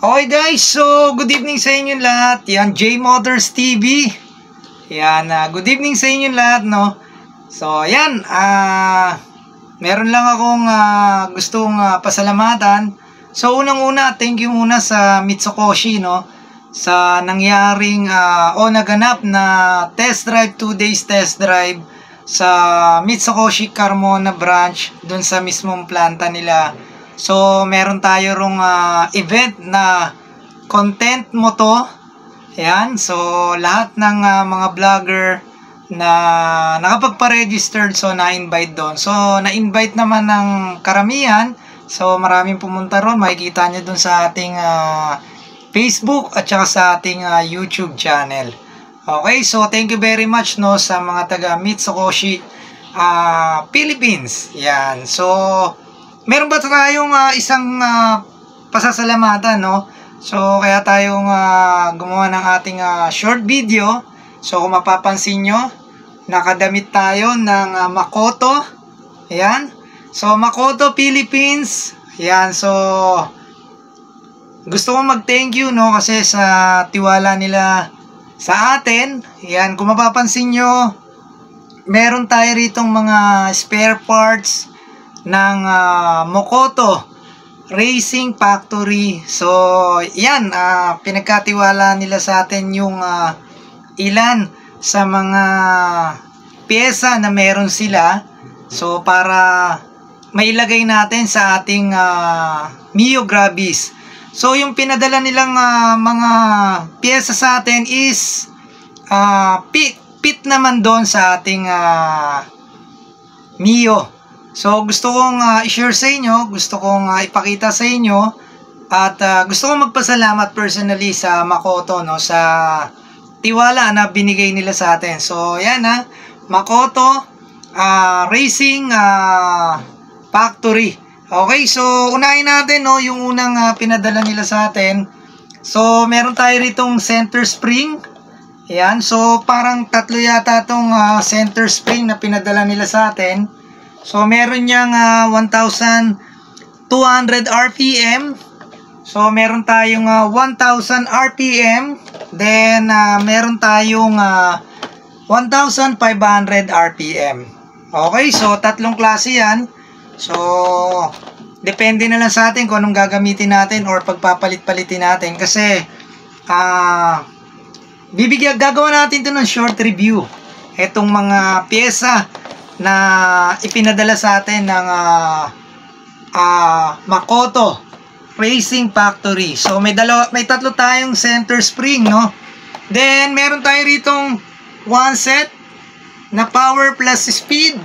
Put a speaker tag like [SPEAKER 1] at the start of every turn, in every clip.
[SPEAKER 1] Okay guys, so good evening sa inyo lahat. Yan, J Motors TV. Yan, good evening sa inyo lahat, no. So, yan, meron lang akong gustong pasalamatan. So, unang-una, thank you muna sa Mitsukoshi, no, sa nangyaring naganap na test drive, 2 days test drive sa Mitsukoshi Carmona branch, dun sa mismong planta nila. So, meron tayo rong event na content mo to. Ayan. So, lahat ng mga vlogger na nakapagpa-registered, so na-invite doon. So, na-invite naman ng karamihan. So, maraming pumunta ron. Makikita nyo doon sa ating Facebook at saka sa ating YouTube channel. Okay. So, thank you very much, no, sa mga taga Mitsukoshi Philippines. Yan. So, meron ba tayong isang pasasalamatan, no? So, kaya tayong gumawa ng ating short video. So, kung mapapansin nyo, nakadamit tayo ng Makoto. Ayan. So, Makoto Philippines. Ayan. So, gusto kong mag-thank you, no? Kasi sa tiwala nila sa atin. Ayan. Kung mapapansin nyo, meron tayo ritong mga spare parts ng Makoto Racing Factory. So, yan, pinagkatiwala nila sa atin yung ilan sa mga pyesa na meron sila. So, para mailagay natin sa ating Mio Grabis. So, yung pinadala nilang mga pyesa sa atin is fit naman doon sa ating Mio. So, gusto kong i-share sa inyo, gusto kong ipakita sa inyo, at gusto kong magpasalamat personally sa Makoto, no, sa tiwala na binigay nila sa atin. So, yan Makoto Racing Factory. Okay, so unahin natin, no, yung unang pinadala nila sa atin. So, meron tayo ritong center spring. Yan, so parang tatlo yata itong center spring na pinadala nila sa atin. So, meron niyang 1,200 RPM. So, meron tayong 1,000 RPM. Then, meron tayong 1,500 RPM. Okay, so tatlong klase yan. So, depende na lang sa atin kung anong gagamitin natin or pagpapalit-palitin natin. Kasi, gagawa natin ito ng short review. Itong mga pyesa na ipinadala sa atin ng Makoto Racing Factory. So, may tatlo tayong center spring, no? Then, meron tayo ritong one set na power plus speed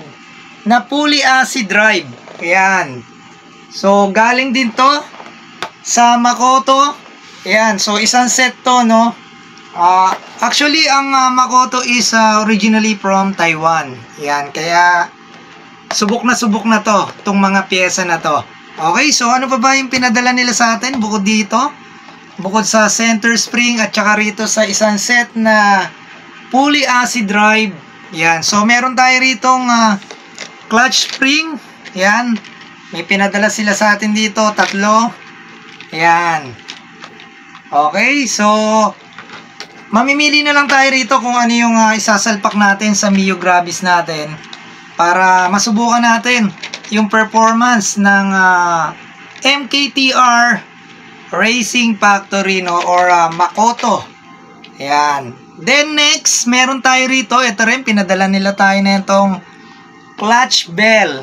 [SPEAKER 1] na fully acid drive. Ayan. So, galing din to sa Makoto. Ayan. So, isang set to, no? Actually, ang Makoto is originally from Taiwan. Yan, kaya subok na to, itong mga pyesa na to. Okay, so ano pa ba yung pinadala nila sa atin bukod dito? Bukod sa center spring at saka rito sa isang set na fully acid drive. Yan, so meron tayo ritong clutch spring. Yan, may pinadala sila sa atin dito, tatlo. Yan. Okay, so mamimili na lang tayo rito kung ano yung isasalpak natin sa Mio Grabis natin para masubukan natin yung performance ng MKTR Racing Factory, no, or Makoto. Ayan. Then next, meron tayo rito, ito rin, pinadala nila tayo na itong clutch bell.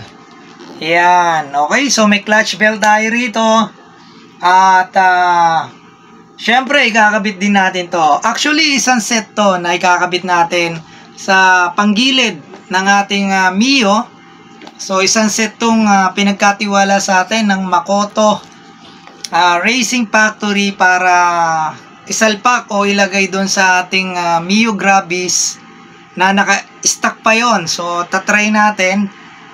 [SPEAKER 1] Ayan. Okay, so may clutch bell tayo rito. At syempre, ikakabit din natin to. Actually, isang set to na ikakabit natin sa panggilid ng ating Mio. So, isang set tong pinagkatiwala sa atin ng Makoto Racing Factory para isalpak o ilagay doon sa ating Mio Grabis na naka-stack pa yon. So, tatry natin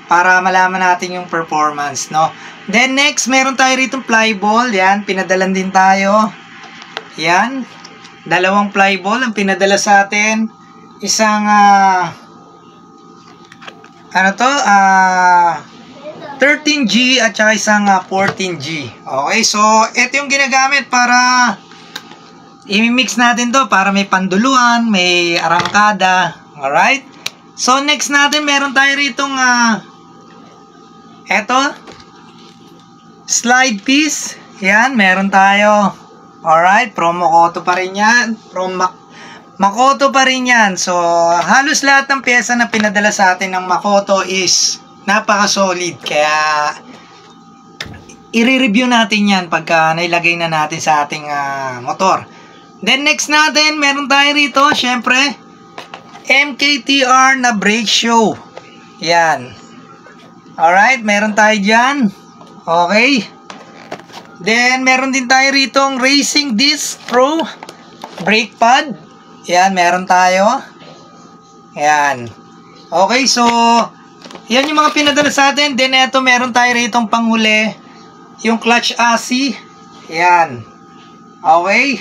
[SPEAKER 1] para malaman natin yung performance, no? Then, next, meron tayo rito flyball. Yan, pinadalan din tayo. Yan, dalawang flyball ang pinadala sa atin. Isang 13G at saka isang 14G. Okay, so ito yung ginagamit para i-mix natin to para may panduluan, may arangkada. Alright? So next natin, meron tayo ritong eto, slide piece. Yan, meron tayo. Alright, from Makoto pa rin yan. Makoto pa rin yan. So, halos lahat ng pyesa na pinadala sa atin ng Makoto is napaka-solid. Kaya, i-review natin yan pagka nailagay na natin sa ating motor. Then, next natin, meron tayo rito, syempre, MKTR na brake show. Yan. Alright, meron tayo dyan. Okay. Then, meron din tayo ritong Racing Disc Pro brake pad. Yan, meron tayo. Yan. Okay, so, yan yung mga pinadala sa atin. Then, eto, meron tayo ritong panghuli. Yung clutch assy. Yan. Okay.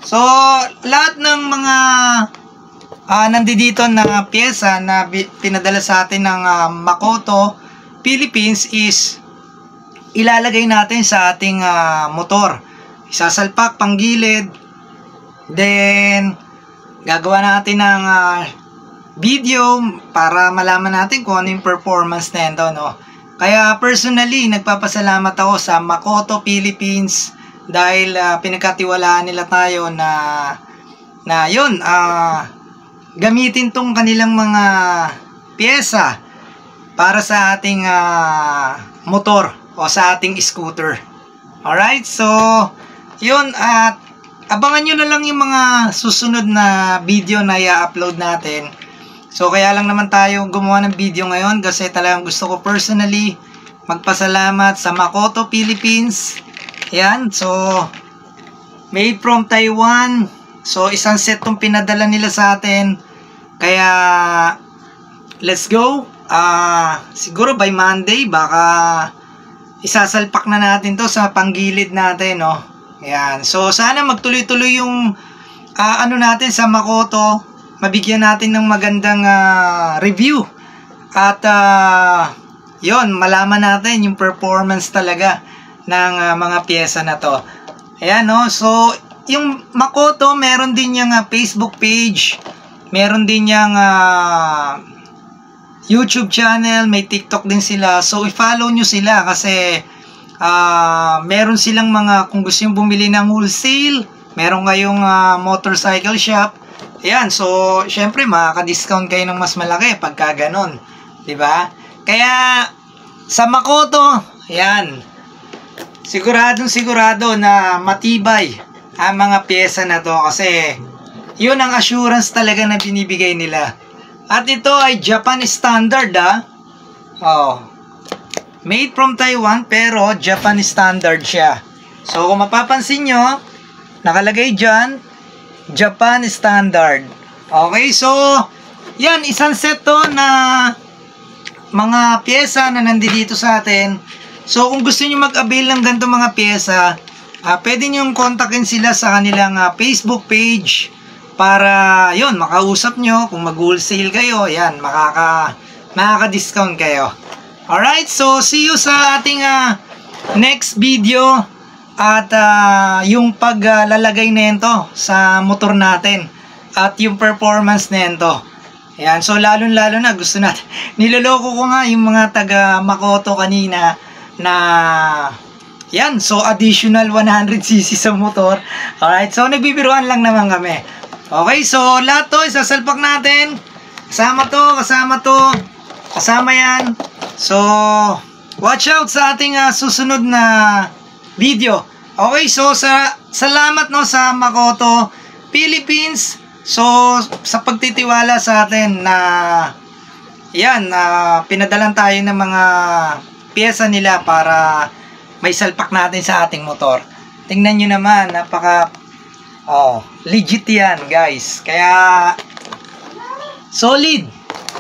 [SPEAKER 1] So, lahat ng mga nandito na pyesa na pinadala sa atin ng Makoto Philippines is ilalagay natin sa ating motor. Isasalpak panggilid. Then, gagawa natin ng video para malaman natin kung ano yung performance nito, no? Kaya personally, nagpapasalamat ako sa Makoto Philippines dahil pinagkatiwalaan nila tayo na yun, gamitin tong kanilang mga pyesa para sa ating motor o sa ating scooter. Alright, so yun, at abangan nyo na lang yung mga susunod na video na i-upload natin. So kaya lang naman tayo gumawa ng video ngayon kasi talagang gusto ko personally magpasalamat sa Makoto Philippines. Yan, so made from Taiwan. So isang set tong pinadala nila sa atin. Kaya let's go. Siguro by Monday baka isasalpak na natin to sa panggilid natin, no? Ayan. So, sana magtuloy-tuloy yung ano natin sa Makoto. Mabigyan natin ng magandang review. At yon, malaman natin yung performance talaga ng mga pyesa na to. Ayan, no? So, yung Makoto, meron din yung Facebook page. Meron din yung YouTube channel, may TikTok din sila. So, i-follow nyo sila kasi meron silang mga, kung gusto nyo bumili ng wholesale, meron kayong motorcycle shop. Ayan, so, syempre, makaka-discount kayo ng mas malaki pagka ganon. Diba? Kaya, sa Makoto, ayan, sigurado na matibay ang mga pyesa na to kasi yun ang assurance talaga na binibigay nila. At ito ay Japan standard, Oh. Made from Taiwan pero Japan standard siya. So kung mapapansin nyo, nakalagay dyan, Japan standard. Okay, so yan, isang set to na mga pyesa na nandito sa atin. So kung gusto nyo mag-avail ng ganito mga pyesa, pwede nyo kontakin sila sa kanilang Facebook page. Para, yun, makausap nyo. Kung mag-wholesale kayo, yan, makaka-discount kayo. Alright, so see you sa ating next video. At yung paglalagay nito sa motor natin. At yung performance nito. Ayan, so lalo na gusto natin. Niloloko ko nga yung mga taga Makoto kanina na yan, so additional 100cc sa motor. Alright, so nagbibiruan lang naman kami. Okay, so lahat to isasalpak natin. Kasama yan. So, watch out sa ating susunod na video. Okay, so salamat no sa Makoto Philippines. So, sa pagtitiwala sa atin na yan, pinadalan tayo ng mga pyesa nila para may salpak natin sa ating motor. Tingnan nyo naman, legit yan, guys. Kaya, solid.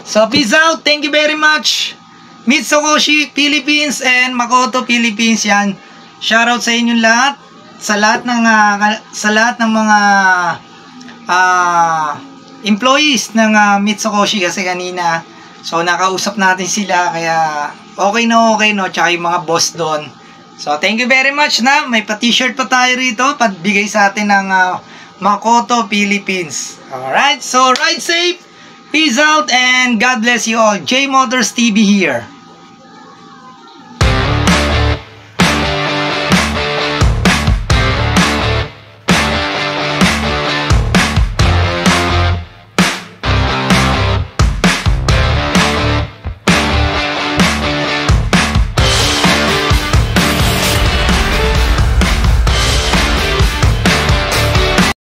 [SPEAKER 1] So, peace out. Thank you very much. Mitsukoshi Philippines and Makoto Philippines yan. Shoutout sa inyong lahat. Sa lahat ng mga employees ng Mitsukoshi kasi kanina. So, nakausap natin sila. Kaya, okay na okay, no? Tsaka yung mga boss doon. So, thank you very much na. May pa-t-shirt pa tayo rito. Pagbigay sa atin ng Makoto Philippines. Alright, so ride safe. Peace out and God bless you all. J Motors TV here.